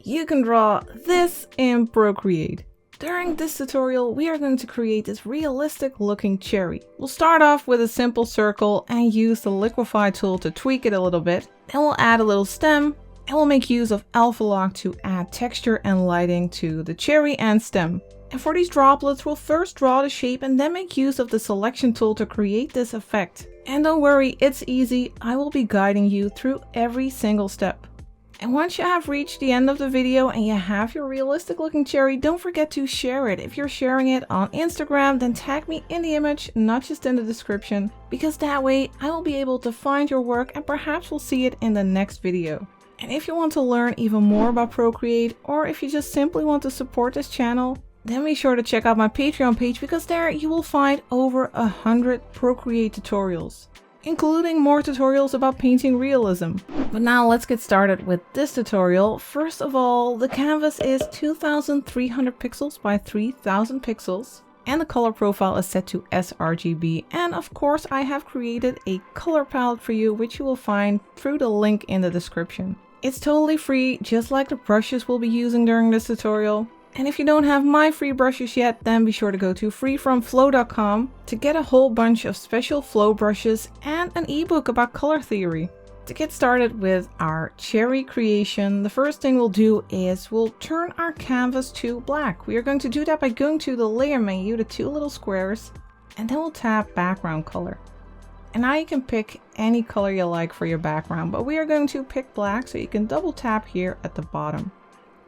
you can draw this in Procreate. During this tutorial, we are going to create this realistic looking cherry. We'll start off with a simple circle and use the liquify tool to tweak it a little bit. Then we'll add a little stem and we'll make use of alpha lock to add texture and lighting to the cherry and stem. And for these droplets, we'll first draw the shape and then make use of the selection tool to create this effect. And don't worry, it's easy. I will be guiding you through every single step. And once you have reached the end of the video and you have your realistic looking cherry, don't forget to share it. If you're sharing it on Instagram, then tag me in the image, not just in the description, because that way I will be able to find your work and perhaps we'll see it in the next video. And if you want to learn even more about Procreate, or if you just simply want to support this channel, then be sure to check out my Patreon page, because there you will find over 100 Procreate tutorials, including more tutorials about painting realism. But now let's get started with this tutorial. First of all, the canvas is 2300 pixels by 3000 pixels and the color profile is set to sRGB. And of course I have created a color palette for you, which you will find through the link in the description. It's totally free, just like the brushes we'll be using during this tutorial. And if you don't have my free brushes yet, then be sure to go to freefromflow.com to get a whole bunch of special flow brushes and an ebook about color theory. To get started with our cherry creation, the first thing we'll do is we'll turn our canvas to black. We are going to do that by going to the layer menu, the two little squares, and then we'll tap background color. And now you can pick any color you like for your background, but we are going to pick black, so you can double tap here at the bottom.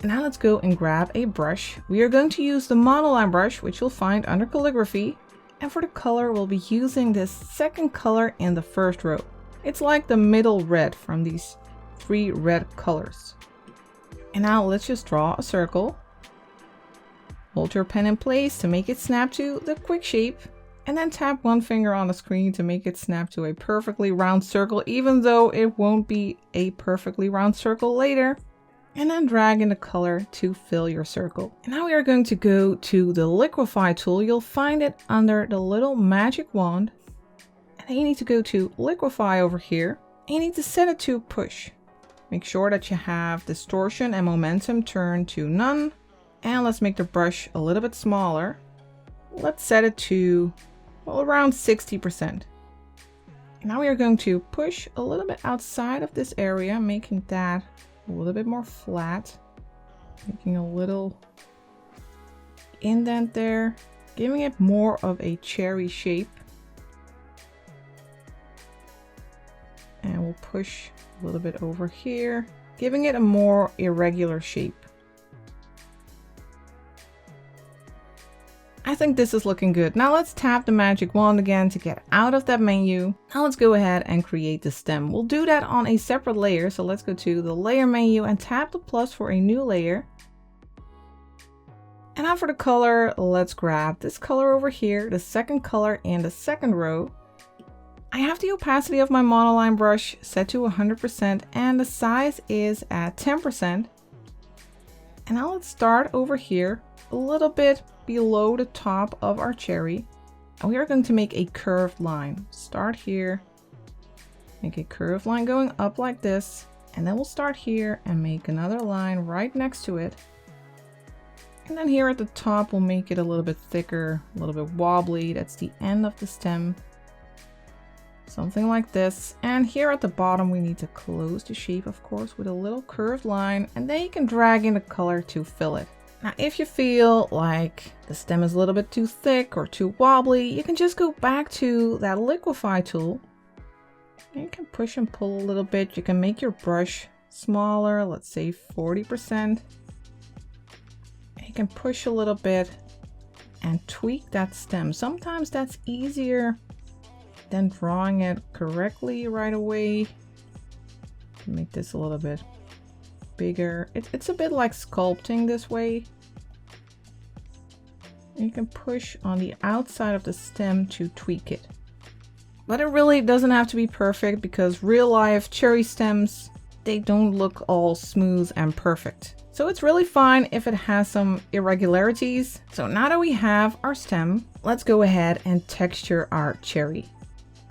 Now let's go and grab a brush. We are going to use the monoline brush, which you'll find under calligraphy. And for the color, we'll be using this second color in the first row. It's like the middle red from these three red colors. And now let's just draw a circle. Hold your pen in place to make it snap to the quick shape. And then tap one finger on the screen to make it snap to a perfectly round circle, even though it won't be a perfectly round circle later. And then drag in the color to fill your circle. And now we are going to go to the liquify tool. You'll find it under the little magic wand. And then you need to go to liquify over here. And you need to set it to push. Make sure that you have distortion and momentum turned to none. And let's make the brush a little bit smaller. Let's set it to, well, around 60%. Now we are going to push a little bit outside of this area, making that a little bit more flat, making a little indent there, giving it more of a cherry shape. And we'll push a little bit over here, giving it a more irregular shape. I think this is looking good. Now let's tap the magic wand again to get out of that menu. Now let's go ahead and create the stem. We'll do that on a separate layer. So let's go to the layer menu and tap the plus for a new layer. And now for the color, let's grab this color over here, the second color in the second row. I have the opacity of my monoline brush set to 100% and the size is at 10%. And now let's start over here a little bit below the top of our cherry, and we are going to make a curved line. Start here, make a curved line going up like this, and then we'll start here and make another line right next to it. And then here at the top we'll make it a little bit thicker, a little bit wobbly. That's the end of the stem, something like this. And here at the bottom we need to close the shape, of course, with a little curved line, and then you can drag in the color to fill it. Now, if you feel like the stem is a little bit too thick or too wobbly, you can just go back to that liquify tool. You can push and pull a little bit. You can make your brush smaller, let's say 40%. And you can push a little bit and tweak that stem. Sometimes that's easier than drawing it correctly right away. Make this a little bit bigger. It's a bit like sculpting this way. You can push on the outside of the stem to tweak it. But it really doesn't have to be perfect, because real life cherry stems, they don't look all smooth and perfect. So it's really fine if it has some irregularities. So now that we have our stem, let's go ahead and texture our cherry.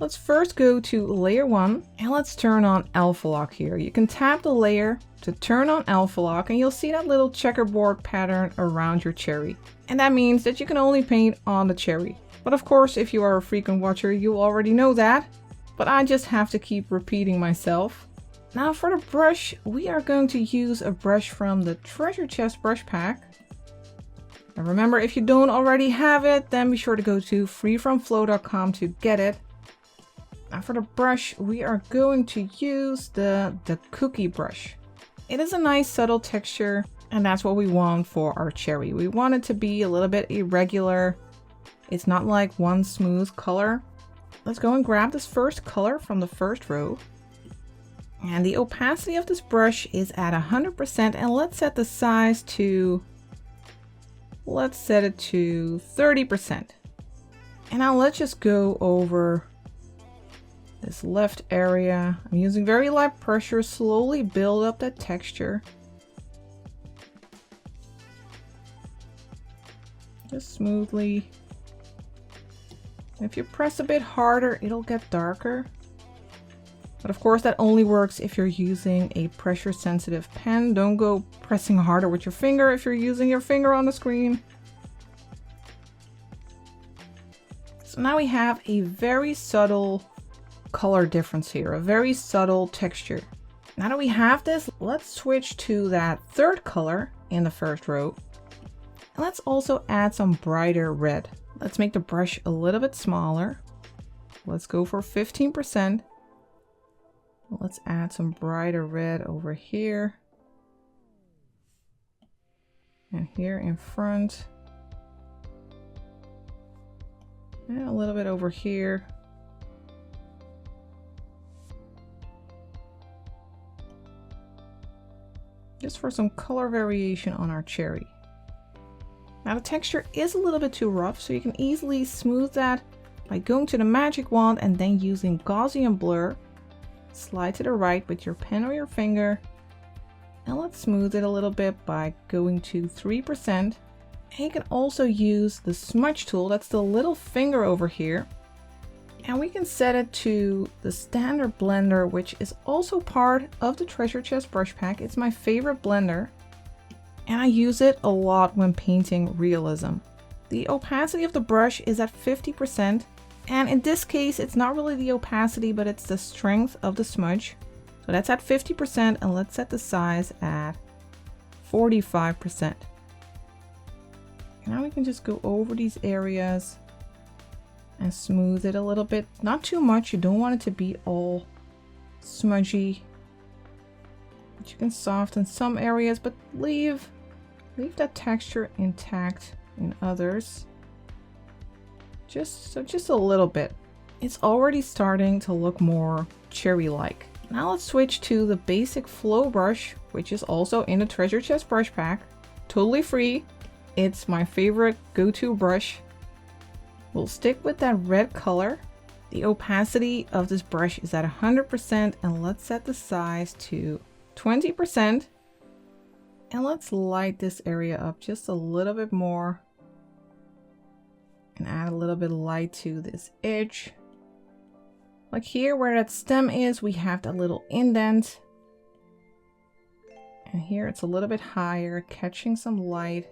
Let's first go to layer 1 and let's turn on alpha lock here. You can tap the layer to turn on alpha lock and you'll see that little checkerboard pattern around your cherry. And that means that you can only paint on the cherry. But of course, if you are a frequent watcher, you already know that. But I just have to keep repeating myself. Now for the brush, we are going to use a brush from the treasure chest brush pack. And remember, if you don't already have it, then be sure to go to freefromflow.com to get it. Now for the brush, we are going to use the cookie brush. It is a nice subtle texture, and that's what we want for our cherry. We want it to be a little bit irregular. It's not like one smooth color. Let's go and grab this first color from the first row. And the opacity of this brush is at 100%, and let's set the size to, let's set it to 30%. And now let's just go over this left area. I'm using very light pressure, slowly build up that texture. Just smoothly. If you press a bit harder, it'll get darker. But of course that only works if you're using a pressure sensitive pen. Don't go pressing harder with your finger if you're using your finger on the screen. So now we have a very subtle color difference here, a very subtle texture. Now that we have this, let's switch to that third color in the first row. And let's also add some brighter red. Let's make the brush a little bit smaller. Let's go for 15%. Let's add some brighter red over here. And here in front. And a little bit over here. Just for some color variation on our cherry. Now the texture is a little bit too rough, so you can easily smooth that by going to the magic wand and then using Gaussian blur. Slide to the right with your pen or your finger. And let's smooth it a little bit by going to 3%. And you can also use the smudge tool, that's the little finger over here. And we can set it to the standard blender, which is also part of the treasure chest brush pack. It's my favorite blender. And I use it a lot when painting realism. The opacity of the brush is at 50%. And in this case, it's not really the opacity, but it's the strength of the smudge. So that's at 50%, and let's set the size at 45%. Now we can just go over these areas and smooth it a little bit. Not too much, you don't want it to be all smudgy. But you can soften some areas, but leave that texture intact in others. Just a little bit. It's already starting to look more cherry-like. Now let's switch to the basic flow brush, which is also in the treasure chest brush pack. Totally free. It's my favorite go-to brush. We'll stick with that red color. The opacity of this brush is at 100%, and let's set the size to 20%. And let's light this area up just a little bit more. And add a little bit of light to this edge. Like here where that stem is, we have that little indent. And here it's a little bit higher, catching some light.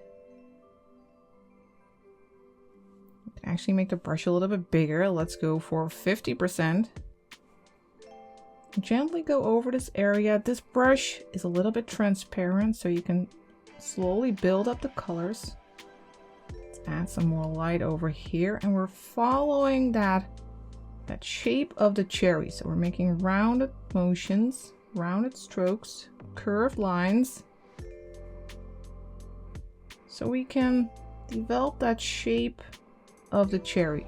You can actually make the brush a little bit bigger. Let's go for 50%. Gently go over this area. This brush is a little bit transparent, so you can slowly build up the colors. Add some more light over here, and we're following that shape of the cherry. So we're making rounded motions, rounded strokes, curved lines, so we can develop that shape of the cherry.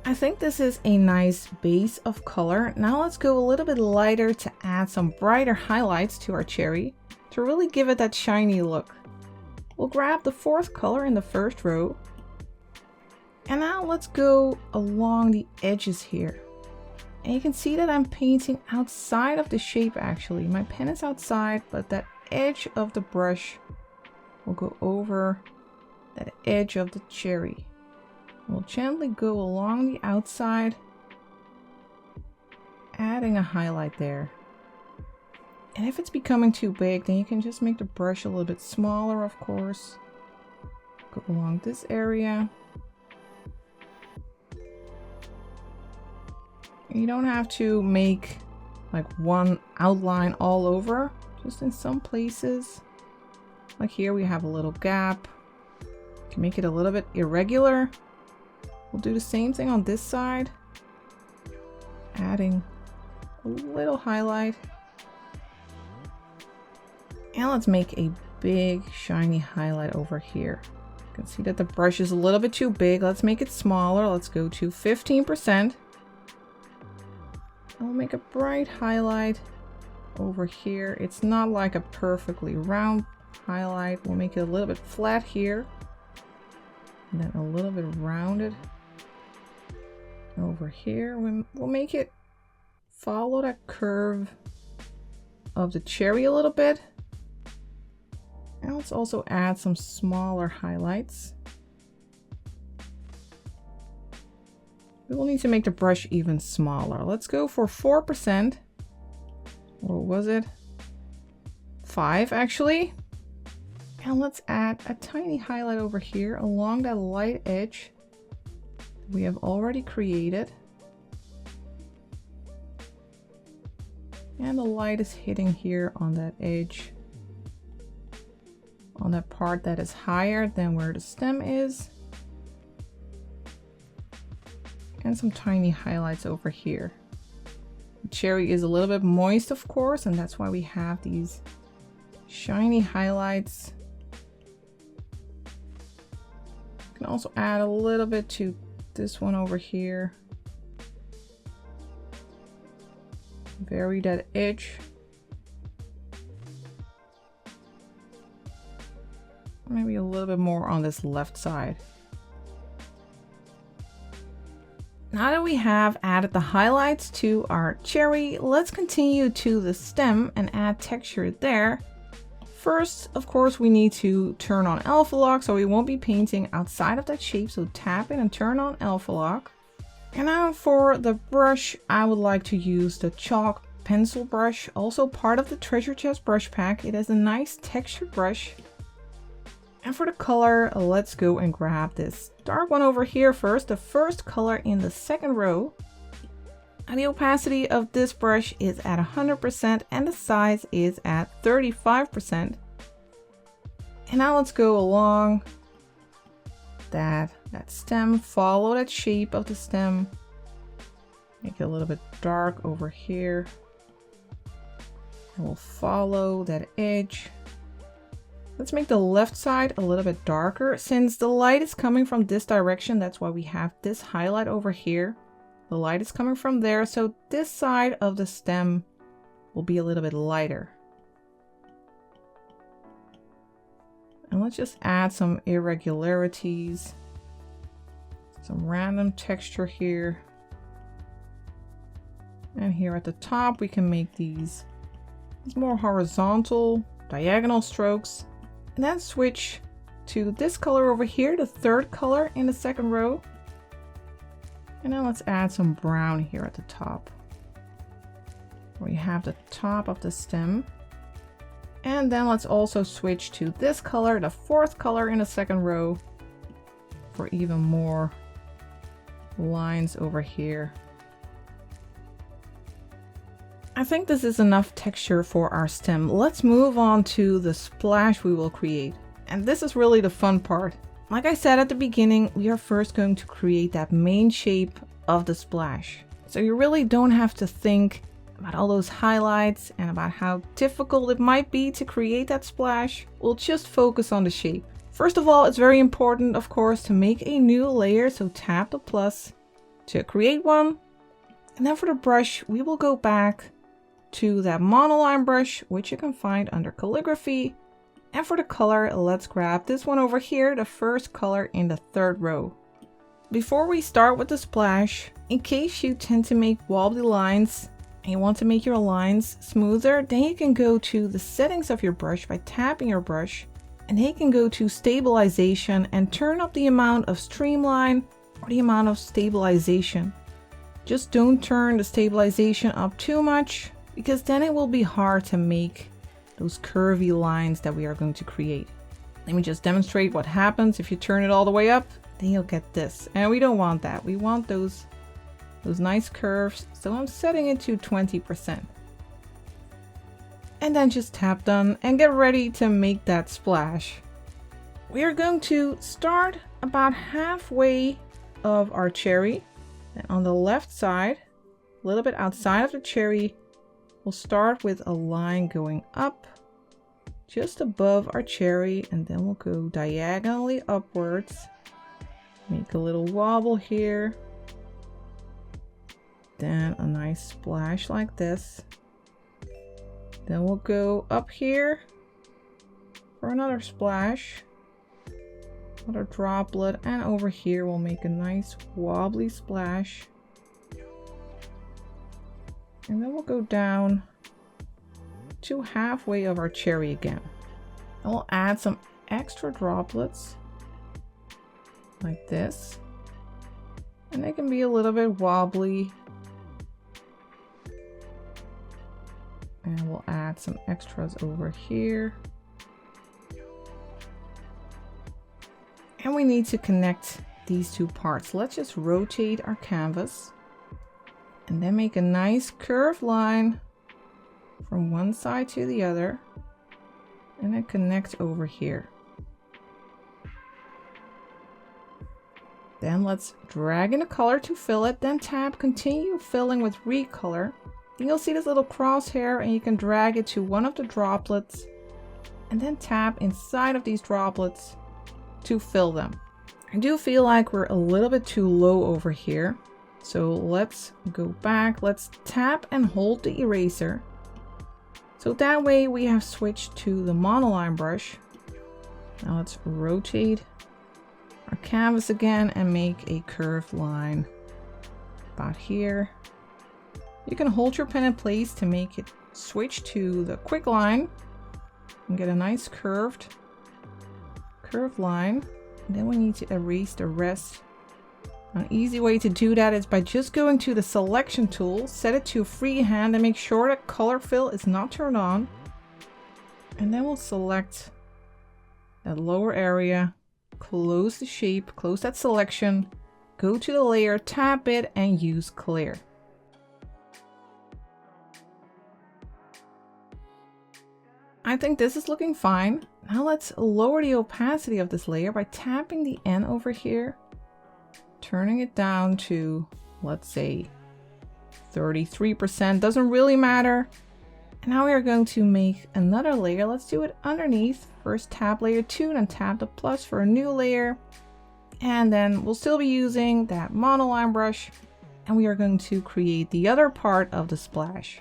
I think this is a nice base of color. Now let's go a little bit lighter to add some brighter highlights to our cherry to really give it that shiny look. We'll grab the fourth color in the first row. And now let's go along the edges here. And you can see that I'm painting outside of the shape actually. My pen is outside, but that edge of the brush will go over that edge of the cherry. We'll gently go along the outside, adding a highlight there. And if it's becoming too big, then you can just make the brush a little bit smaller, of course. Go along this area. You don't have to make like one outline all over, just in some places. Like here we have a little gap. You can make it a little bit irregular. We'll do the same thing on this side, adding a little highlight. And let's make a big shiny highlight over here. You can see that the brush is a little bit too big. Let's make it smaller. Let's go to 15%. And we'll make a bright highlight over here. It's not like a perfectly round highlight. We'll make it a little bit flat here. And then a little bit rounded over here. We'll make it follow that curve of the cherry a little bit. And let's also add some smaller highlights. We will need to make the brush even smaller. Let's go for 4%. What was it? 5 actually. And let's add a tiny highlight over here along that light edge we have already created. And the light is hitting here on that edge, on that part that is higher than where the stem is. And some tiny highlights over here. The cherry is a little bit moist, of course, and that's why we have these shiny highlights. You can also add a little bit to this one over here. Vary that edge. Maybe a little bit more on this left side. Now that we have added the highlights to our cherry, let's continue to the stem and add texture there. First, of course, we need to turn on alpha lock, so we won't be painting outside of that shape. So tap it and turn on alpha lock. And now for the brush, I would like to use the chalk pencil brush, also part of the treasure chest brush pack. It is a nice textured brush. And for the color, let's go and grab this dark one over here first, the first color in the second row. And the opacity of this brush is at 100% and the size is at 35%. And now let's go along that stem, follow that shape of the stem. Make it a little bit dark over here. And we'll follow that edge. Let's make the left side a little bit darker. Since the light is coming from this direction, that's why we have this highlight over here. The light is coming from there, so this side of the stem will be a little bit lighter. And let's just add some irregularities, some random texture here. And here at the top, we can make these more horizontal, diagonal strokes. And then switch to this color over here, the third color in the second row. And now let's add some brown here at the top. We have the top of the stem. And then let's also switch to this color, the fourth color in the second row, for even more lines over here. I think this is enough texture for our stem. Let's move on to the splash we will create. And this is really the fun part. Like I said at the beginning, we are first going to create that main shape of the splash. So you really don't have to think about all those highlights and about how difficult it might be to create that splash. We'll just focus on the shape. First of all, it's very important, of course, to make a new layer. So tap the plus to create one. And then for the brush, we will go back to that monoline brush, which you can find under calligraphy. And for the color, let's grab this one over here, the first color in the third row. Before we start with the splash, in case you tend to make wobbly lines and you want to make your lines smoother, then you can go to the settings of your brush by tapping your brush and they can go to stabilization and turn up the amount of streamline or the amount of stabilization. Just don't turn the stabilization up too much, because then it will be hard to make those curvy lines that we are going to create. Let me just demonstrate what happens if you turn it all the way up. Then you'll get this, and we don't want that. We want those nice curves. So I'm setting it to 20%. And then just tap done and get ready to make that splash. We are going to start about halfway of our cherry. And on the left side, a little bit outside of the cherry, we'll start with a line going up just above our cherry, and then we'll go diagonally upwards. Make a little wobble here. Then a nice splash like this. Then we'll go up here for another splash, another droplet, and over here we'll make a nice wobbly splash. And then we'll go down to halfway of our cherry again. And we'll add some extra droplets like this. And they can be a little bit wobbly. And we'll add some extras over here. And we need to connect these two parts. Let's just rotate our canvas and then make a nice curved line from one side to the other, and then connect over here. Then let's drag in a color to fill it, then tap continue filling with recolor. Then you'll see this little crosshair, and you can drag it to one of the droplets and then tap inside of these droplets to fill them. I do feel like we're a little bit too low over here, so let's go back. Let's tap and hold the eraser. So that way we have switched to the monoline brush. Now let's rotate our canvas again and make a curved line about here. You can hold your pen in place to make it switch to the quick line and get a nice curved line. And then we need to erase the rest. An easy way to do that is by just going to the selection tool, set it to freehand, and make sure that color fill is not turned on. And then we'll select that lower area, close the shape, close that selection, go to the layer, tap it, and use clear. I think this is looking fine. Now let's lower the opacity of this layer by tapping the N over here, turning it down to, let's say, 33%, doesn't really matter. And now we are going to make another layer. Let's do it underneath. First tap layer 2, then tap the plus for a new layer. And then we'll still be using that monoline brush, and we are going to create the other part of the splash.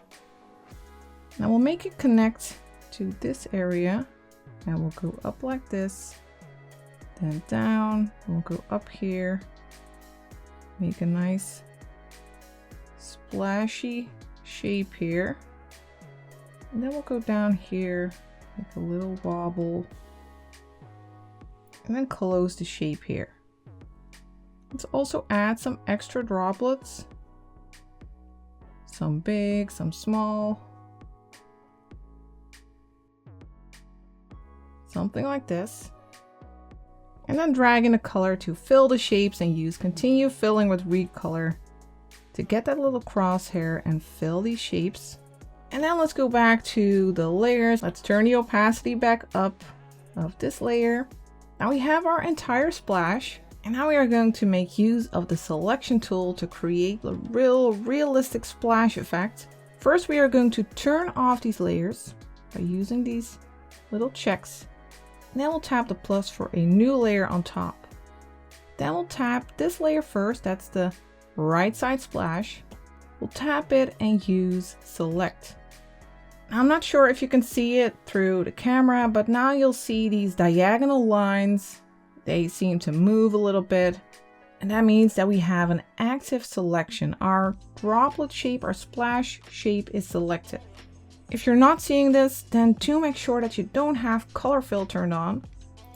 Now we'll make it connect to this area, and we'll go up like this, then down, and we'll go up here, make a nice splashy shape here, and then we'll go down here, make a little wobble, and then close the shape here. Let's also add some extra droplets, some big, some small, something like this, and then drag in a color to fill the shapes and use continue filling with recolor to get that little crosshair and fill these shapes. And then let's go back to the layers. Let's turn the opacity back up of this layer. Now we have our entire splash, and now we are going to make use of the selection tool to create a realistic splash effect. First, we are going to turn off these layers by using these little checks. Then we'll tap the plus for a new layer on top. Then we'll tap this layer first, that's the right side splash. We'll tap it and use select. I'm not sure if you can see it through the camera, but now you'll see these diagonal lines. They seem to move a little bit, and that means that we have an active selection. Our droplet shape, our splash shape is selected. If you're not seeing this, then do make sure that you don't have color fill turned on.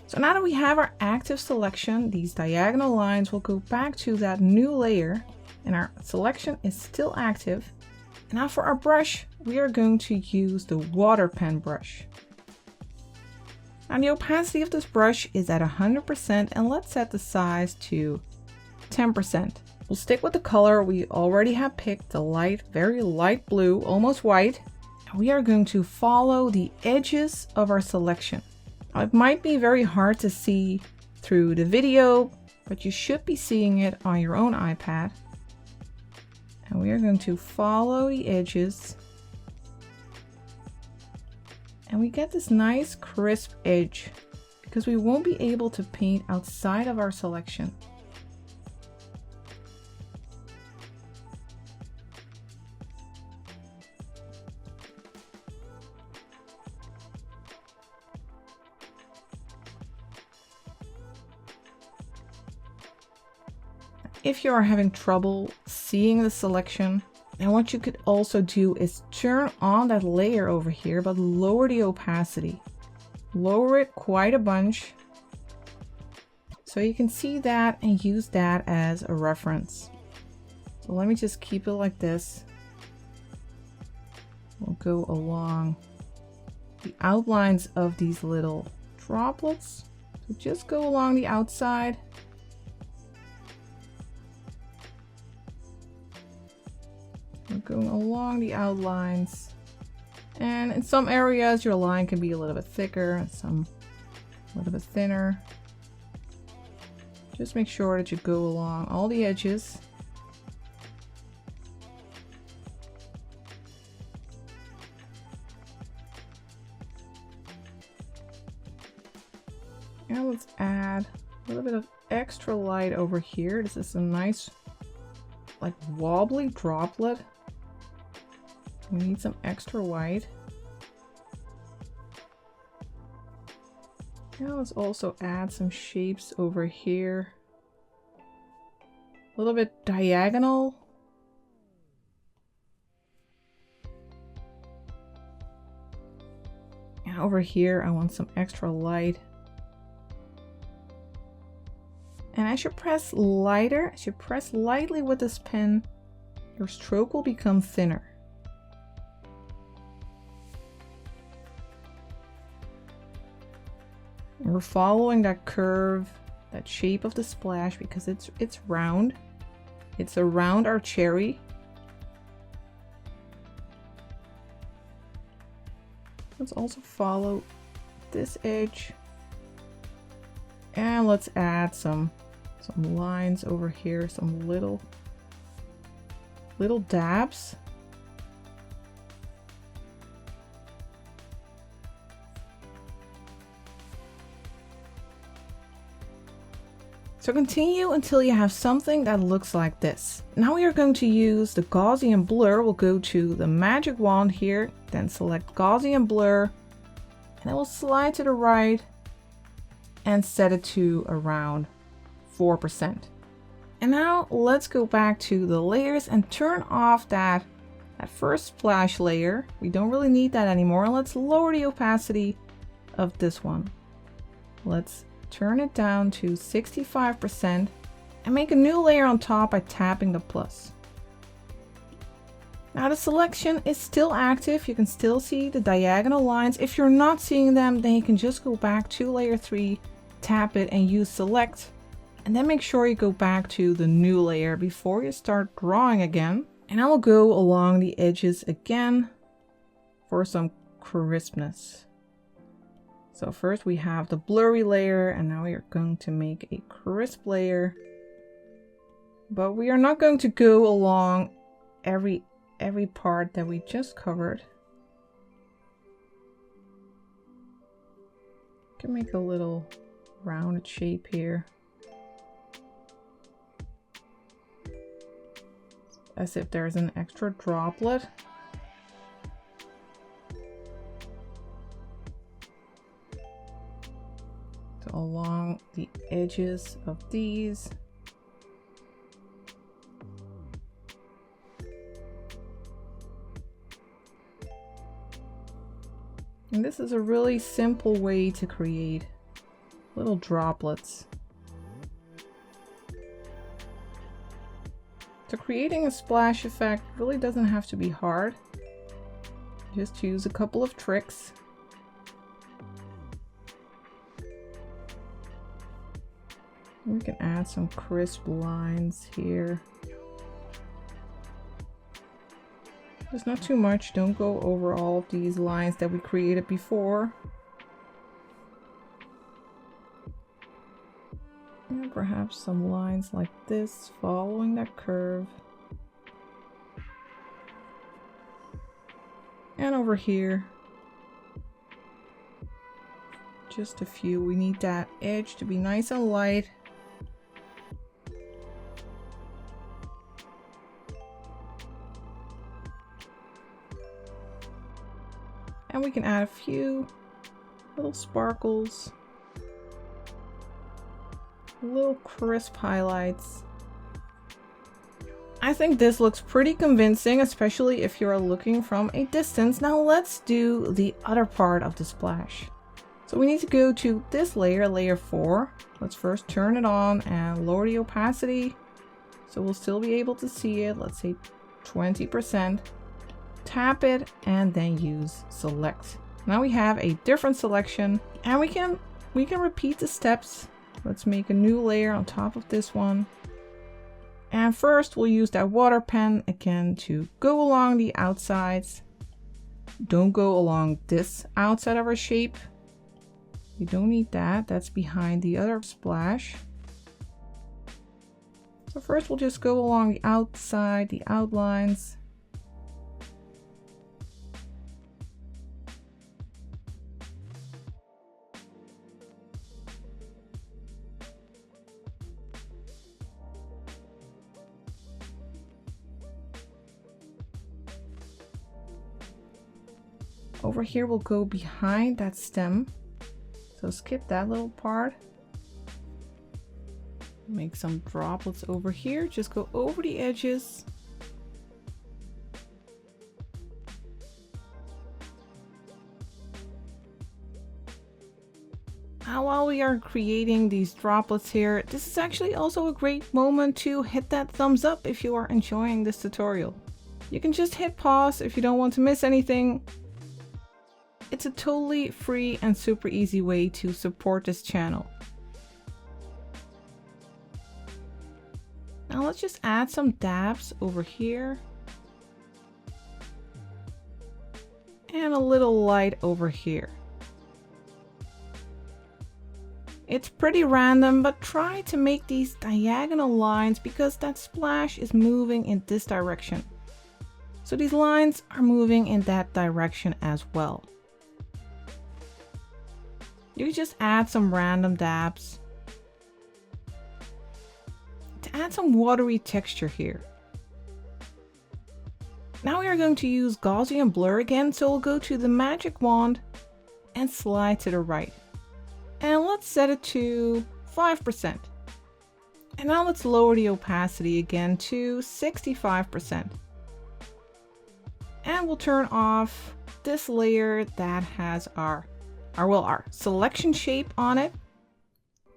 So now that we have our active selection, these diagonal lines will go back to that new layer and our selection is still active. Now for our brush, we are going to use the water pen brush. Now the opacity of this brush is at 100% and let's set the size to 10%. We'll stick with the color we already have picked, the light, very light blue, almost white. And we are going to follow the edges of our selection. Now, it might be very hard to see through the video, but you should be seeing it on your own iPad. And we are going to follow the edges. And we get this nice crisp edge because we won't be able to paint outside of our selection. If you are having trouble seeing the selection, then what you could also do is turn on that layer over here, but lower the opacity. Lower it quite a bunch so you can see that and use that as a reference. So let me just keep it like this. We'll go along the outlines of these little droplets. So just go along the outside. We're going along the outlines, and in some areas your line can be a little bit thicker and some a little bit thinner. Just make sure that you go along all the edges. Now let's add a little bit of extra light over here. This is a nice like wobbly droplet. We need some extra white. Now let's also add some shapes over here. A little bit diagonal. And over here I want some extra light. And as you press lighter, as you press lightly with this pen, your stroke will become thinner. And we're following that curve, that shape of the splash because it's round. It's around our cherry. Let's also follow this edge. And let's add some lines over here, some little dabs. So continue until you have something that looks like this. Now we are going to use the Gaussian blur. We'll go to the magic wand here, then select Gaussian blur, and it will slide to the right and set it to around 4%. And now let's go back to the layers and turn off that first splash layer. We don't really need that anymore. Let's lower the opacity of this one. Let's turn it down to 65% and make a new layer on top by tapping the plus. Now the selection is still active. You can still see the diagonal lines. If you're not seeing them, then you can just go back to layer 3, tap it and use select, and then make sure you go back to the new layer before you start drawing again. And I will go along the edges again for some crispness. So first we have the blurry layer, and now we are going to make a crisp layer. But we are not going to go along every part that we just covered. You can make a little rounded shape here. As if there's an extra droplet. So along the edges of these. And this is a really simple way to create little droplets. So creating a splash effect really doesn't have to be hard. Just use a couple of tricks. We can add some crisp lines here. There's not too much. Don't go over all of these lines that we created before. And perhaps some lines like this following that curve. And over here, just a few. We need that edge to be nice and light. And we can add a few little sparkles, little crisp highlights. I think this looks pretty convincing, especially if you're looking from a distance. Now let's do the other part of the splash. So we need to go to this layer, layer 4. Let's first turn it on and lower the opacity so we'll still be able to see it. Let's say 20%. Tap it and then use select. Now we have a different selection and we can repeat the steps. Let's make a new layer on top of this one. And first we'll use that water pen again to go along the outsides. Don't go along this outside of our shape. You don't need that. That's behind the other splash. So first we'll just go along the outside, the outlines. Over here we'll go behind that stem. So skip that little part. Make some droplets over here. Just go over the edges. Now while we are creating these droplets here, this is actually also a great moment to hit that thumbs up if you are enjoying this tutorial. You can just hit pause if you don't want to miss anything. It's a totally free and super easy way to support this channel. Now let's just add some dabs over here. And a little light over here. It's pretty random, but try to make these diagonal lines because that splash is moving in this direction. So these lines are moving in that direction as well. You can just add some random dabs to add some watery texture here. Now we are going to use Gaussian blur again, so we'll go to the magic wand and slide to the right. And let's set it to 5%. And now let's lower the opacity again to 65%. And we'll turn off this layer that has our selection shape on it.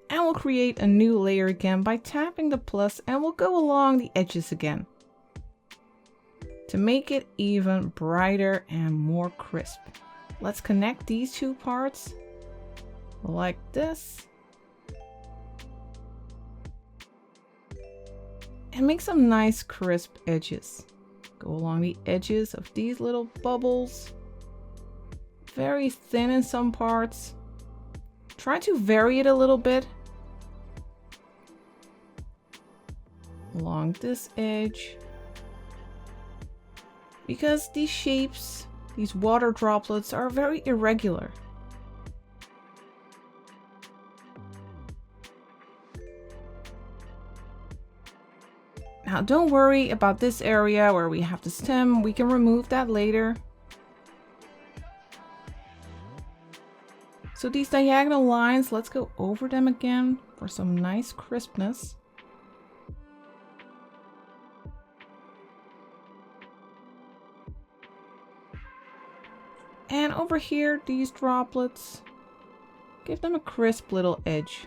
And we'll create a new layer again by tapping the plus, and we'll go along the edges again to make it even brighter and more crisp. Let's connect these two parts like this and make some nice crisp edges. Go along the edges of these little bubbles. Very thin in some parts. Try to vary it a little bit. Along this edge. Because these shapes, these water droplets, are very irregular. Now don't worry about this area where we have the stem. We can remove that later. So these diagonal lines, let's go over them again for some nice crispness. And over here, these droplets, Give them a crisp little edge.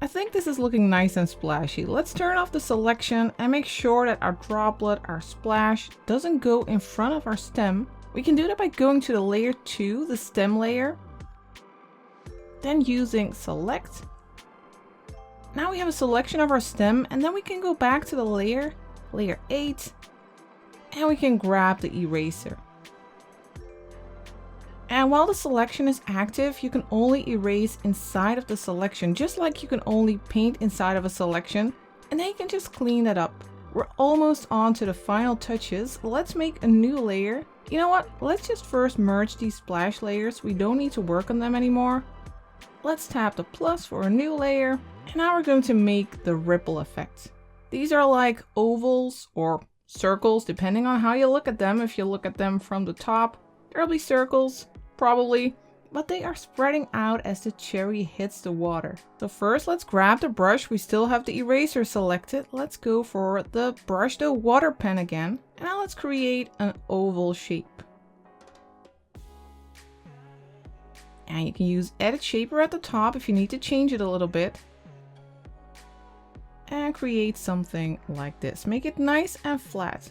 I think this is looking nice and splashy. Let's turn off the selection and make sure that our droplet, our splash, doesn't go in front of our stem. We can do that by going to the layer 2, the stem layer, then using select. Now we have a selection of our stem, and then we can go back to the layer 8, and we can grab the eraser. And while the selection is active, you can only erase inside of the selection, just like you can only paint inside of a selection, and then you can just clean that up. We're almost on to the final touches. Let's make a new layer. You know what? Let's just first merge these splash layers. We don't need to work on them anymore. Let's tap the plus for a new layer. And now we're going to make the ripple effect. These are like ovals or circles, depending on how you look at them. If you look at them from the top, there'll be circles, probably, but they are spreading out as the cherry hits the water. So first, let's grab the brush. We still have the eraser selected. Let's go for the brush, the water pen again. And now let's create an oval shape. And you can use edit shaper at the top if you need to change it a little bit. And create something like this. Make it nice and flat.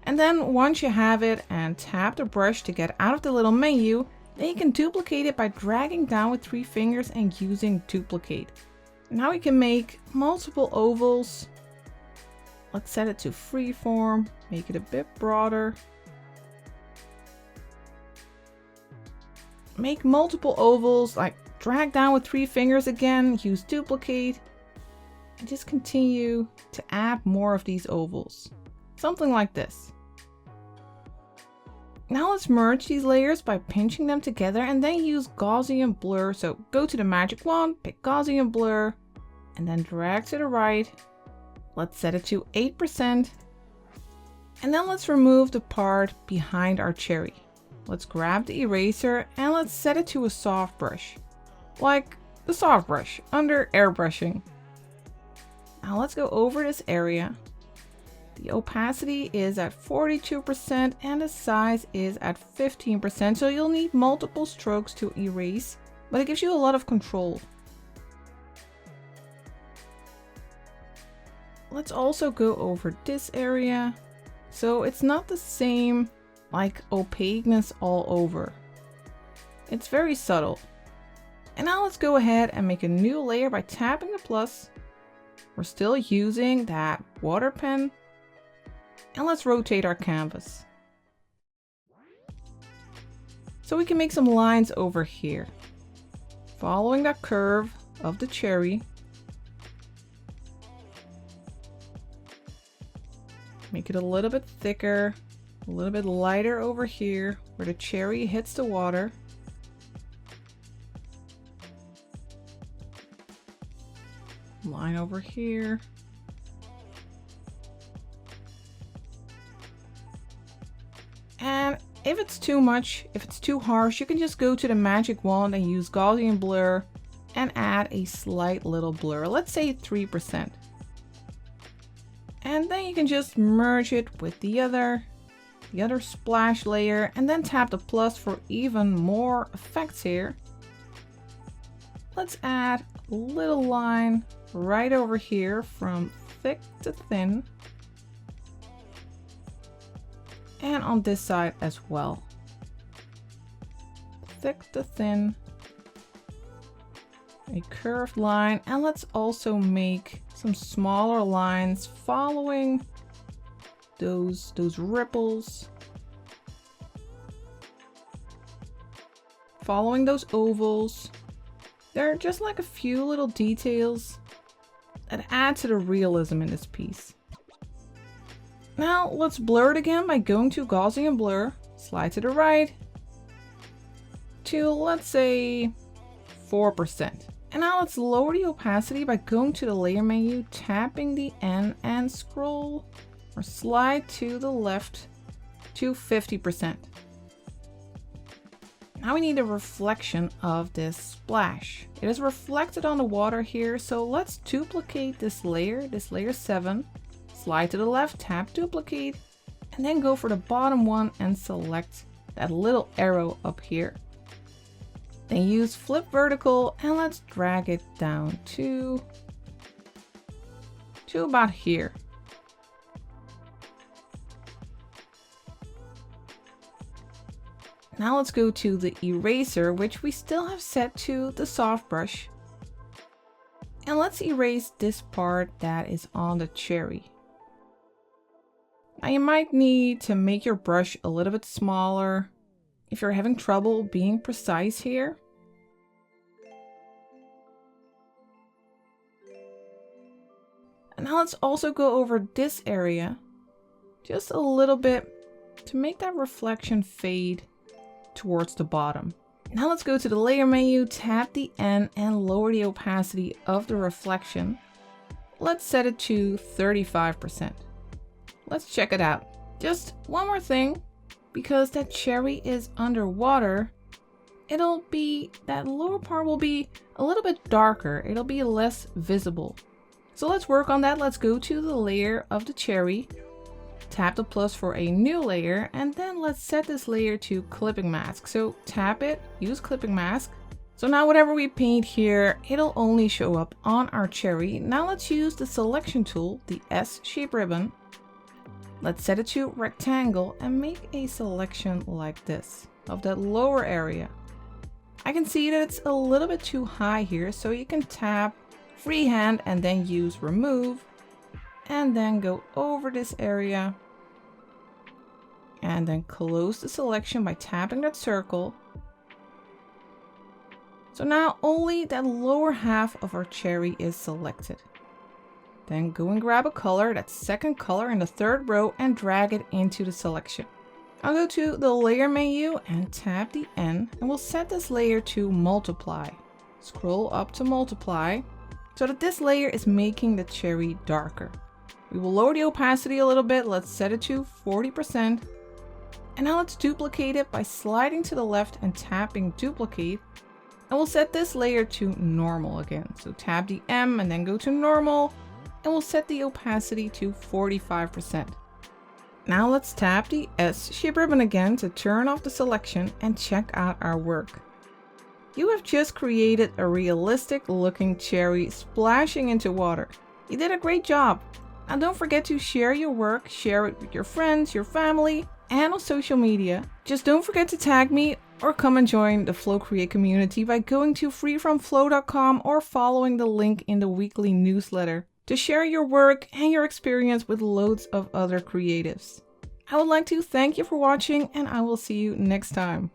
And then once you have it and tap the brush to get out of the little menu, then you can duplicate it by dragging down with 3 fingers and using duplicate. Now we can make multiple ovals. Let's set it to freeform, make it a bit broader. Make multiple ovals, like drag down with 3 fingers again, use duplicate, and just continue to add more of these ovals. Something like this. Now let's merge these layers by pinching them together and then use Gaussian blur. So go to the magic wand, pick Gaussian blur, and then drag to the right. Let's set it to 8%. And then let's remove the part behind our cherry. Let's grab the eraser and let's set it to a soft brush. Like the soft brush under airbrushing. Now let's go over this area. The opacity is at 42% and the size is at 15%, so you'll need multiple strokes to erase, but it gives you a lot of control. Let's also go over this area, so it's not the same like opaqueness all over. It's very subtle. And now let's go ahead and make a new layer by tapping the plus. We're still using that water pen. And let's rotate our canvas. So we can make some lines over here. Following that curve of the cherry. Make it a little bit thicker, a little bit lighter over here where the cherry hits the water. Line over here. And if it's too much, if it's too harsh, you can just go to the magic wand and use Gaussian blur and add a slight little blur. Let's say 3%. And then you can just merge it with the other splash layer and then tap the plus for even more effects here. Let's add a little line right over here from thick to thin. And on this side as well. Thick to thin. A curved line. And let's also make some smaller lines following those ripples. Following those ovals. There are just like a few little details that add to the realism in this piece. Now let's blur it again by going to Gaussian blur, slide to the right to, let's say, 4%. And now let's lower the opacity by going to the layer menu, tapping the N and scroll or slide to the left to 50%. Now we need a reflection of this splash. It is reflected on the water here, so let's duplicate this layer 7. Slide to the left, tap duplicate, and then go for the bottom one and select that little arrow up here. Then use flip vertical and let's drag it down to about here. Now let's go to the eraser, which we still have set to the soft brush. And let's erase this part that is on the cherry. Now you might need to make your brush a little bit smaller if you're having trouble being precise here. And now let's also go over this area just a little bit to make that reflection fade towards the bottom. Now let's go to the layer menu, tap the N and lower the opacity of the reflection. Let's set it to 35%. Let's check it out. Just one more thing, because that cherry is underwater, that lower part will be a little bit darker. It'll be less visible. So let's work on that. Let's go to the layer of the cherry, tap the plus for a new layer, and then let's set this layer to clipping mask. So tap it, use clipping mask. So now whatever we paint here, it'll only show up on our cherry. Now let's use the selection tool, the S shape ribbon. Let's set it to rectangle and make a selection like this of that lower area. I can see that it's a little bit too high here, so you can tap freehand and then use remove and then go over this area and then close the selection by tapping that circle. So now only that lower half of our cherry is selected. Then go and grab a color, that second color in the third row, and drag it into the selection. I'll go to the layer menu and tap the N, and we'll set this layer to multiply. Scroll up to multiply so that this layer is making the cherry darker. We will lower the opacity a little bit. Let's set it to 40%. And now let's duplicate it by sliding to the left and tapping duplicate. And we'll set this layer to normal again. So tap the M and then go to normal. And we'll set the opacity to 45%. Now let's tap the S shape ribbon again to turn off the selection and check out our work. You have just created a realistic looking cherry splashing into water. You did a great job. Now don't forget to share your work, share it with your friends, your family, and on social media. Just don't forget to tag me or come and join the Procreate community by going to freefromflow.com or following the link in the weekly newsletter to share your work and your experience with loads of other creatives. I would like to thank you for watching, and I will see you next time.